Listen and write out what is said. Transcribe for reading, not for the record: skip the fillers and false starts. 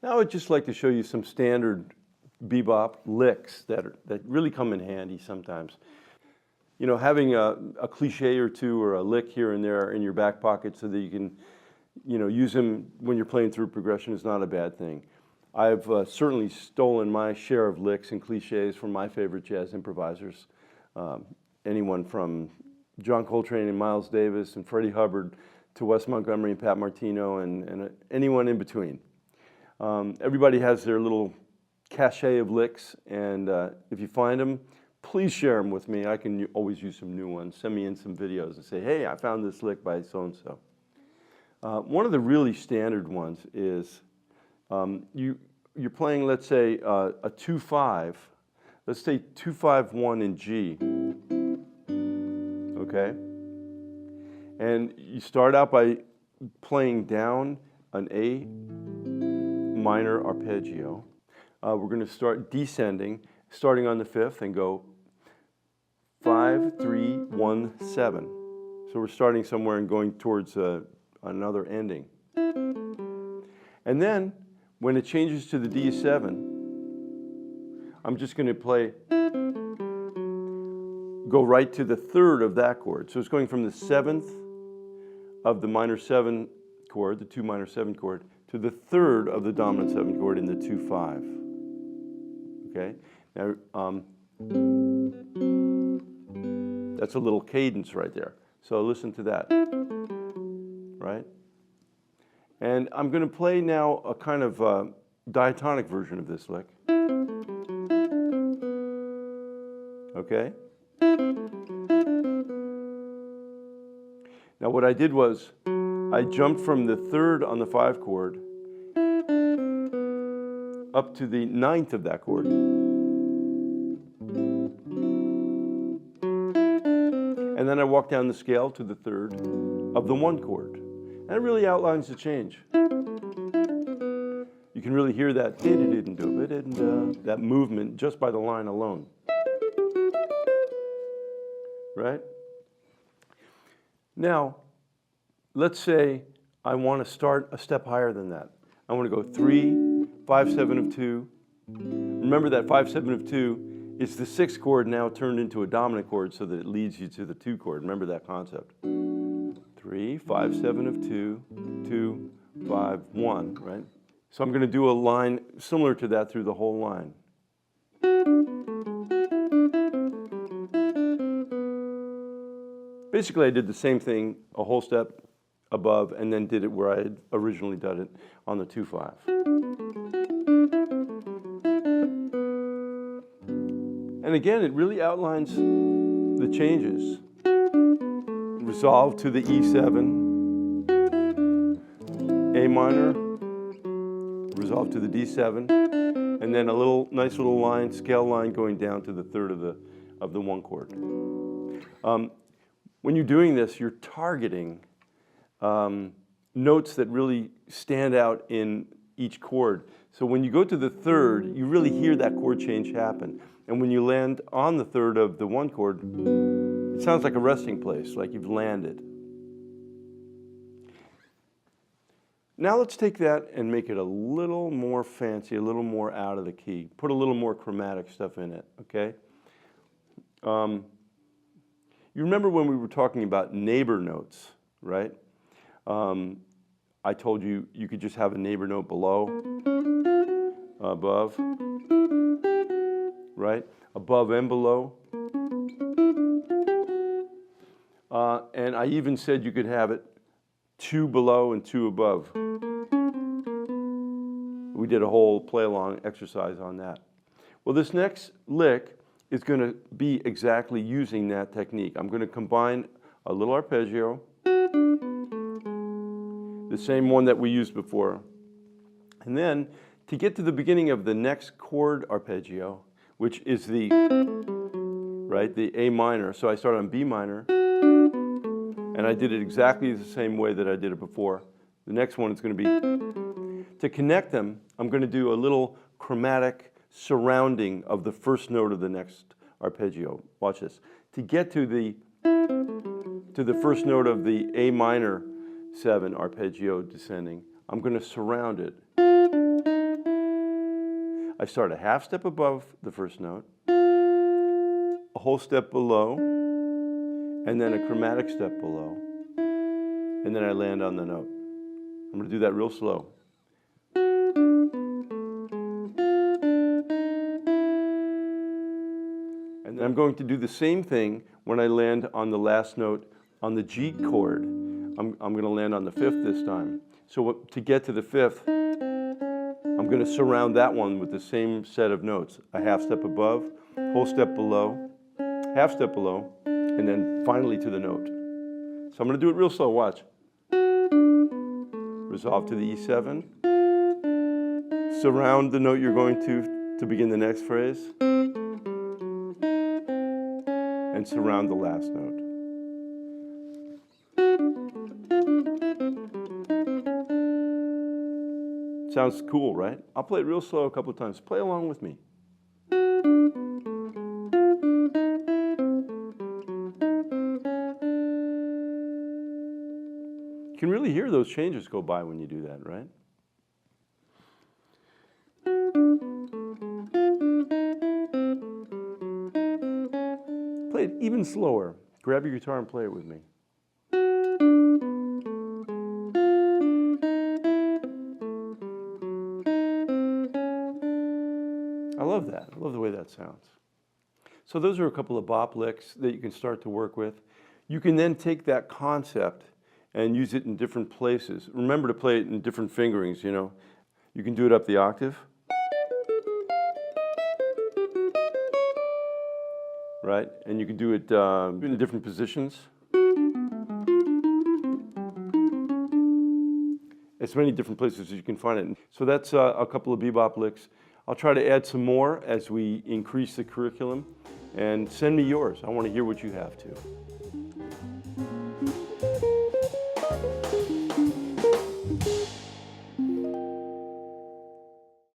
Now I'd just like to show you some standard bebop licks that really come in handy sometimes. You know, having a cliche or two or a lick here and there in your back pocket so that you can, you know, use them when you're playing through progression is not a bad thing. I've certainly stolen my share of licks and cliches from my favorite jazz improvisers. Anyone from John Coltrane and Miles Davis and Freddie Hubbard to Wes Montgomery and Pat Martino and anyone in between. Everybody has their little cachet of licks, and if you find them, please share them with me. I can always use some new ones. Send me in some videos and say, hey, I found this lick by so-and-so. One of the really standard ones is you're playing, let's say, a 2-5. Let's say 2-5-1 in G, okay? And you start out by playing down an A minor arpeggio. We're going to start descending, starting on the 5th, and go 5, 3, 1, 7. So we're starting somewhere and going towards another ending. And then, when it changes to the D7, I'm just going to go right to the 3rd of that chord. So it's going from the 7th of the minor 7 chord, the 2 minor 7 chord, to the 3rd of the dominant 7 chord in the 2-5. Okay? Now, that's a little cadence right there. So listen to that, right? And I'm going to play now a kind of diatonic version of this lick. Okay? Now what I did was, I jumped from the 3rd on the 5 chord up to the 9th of that chord. And then I walked down the scale to the 3rd of the 1 chord. And it really outlines the change. You can really hear that that movement just by the line alone. Right? Now, let's say I want to start a step higher than that. I want to go 3, 5, 7 of 2. Remember that 5, 7 of 2 is the 6th chord now turned into a dominant chord so that it leads you to the 2 chord. Remember that concept. 3, 5, 7 of 2, 2, 5, 1, right? So I'm going to do a line similar to that through the whole line. Basically, I did the same thing a whole step above and then did it where I had originally done it on the 2-5. And again, it really outlines the changes. Resolve to the E7, A minor, resolve to the D7, and then a nice little line, scale line going down to the 3rd of the 1 chord. When you're doing this, you're targeting notes that really stand out in each chord. So when you go to the 3rd, you really hear that chord change happen. And when you land on the 3rd of the 1 chord, it sounds like a resting place, like you've landed. Now let's take that and make it a little more fancy, a little more out of the key. Put a little more chromatic stuff in it, okay? You remember when we were talking about neighbor notes, right? I told you you could just have a neighbor note below, above, right? Above and below. And I even said you could have it 2 below and 2 above. We did a whole play-along exercise on that. Well, this next lick is going to be exactly using that technique. I'm going to combine a little arpeggio, the same one that we used before. And then, to get to the beginning of the next chord arpeggio, which is the A minor. So I start on B minor, and I did it exactly the same way that I did it before. The next one is going to be, to connect them, I'm going to do a little chromatic surrounding of the first note of the next arpeggio. Watch this. To get to the to the first note of the A minor 7 arpeggio descending, I'm going to surround it. I start a half step above the first note, a whole step below, and then a chromatic step below, and then I land on the note. I'm going to do that real slow. And then I'm going to do the same thing when I land on the last note on the G chord. I'm going to land on the 5th this time. So to get to the 5th, I'm going to surround that one with the same set of notes. A half step above, whole step below, half step below, and then finally to the note. So I'm going to do it real slow, watch. Resolve to the E7. Surround the note you're going to begin the next phrase. And surround the last note. Sounds cool, right? I'll play it real slow a couple of times. Play along with me. You can really hear those changes go by when you do that, right? Play it even slower. Grab your guitar and play it with me. I love that. I love the way that sounds. So those are a couple of bop licks that you can start to work with. You can then take that concept and use it in different places. Remember to play it in different fingerings, you know. You can do it up the octave. Right? And you can do it in different positions. As many different places as you can find it. So that's a couple of bebop licks. I'll try to add some more as we increase the curriculum. And send me yours. I want to hear what you have too.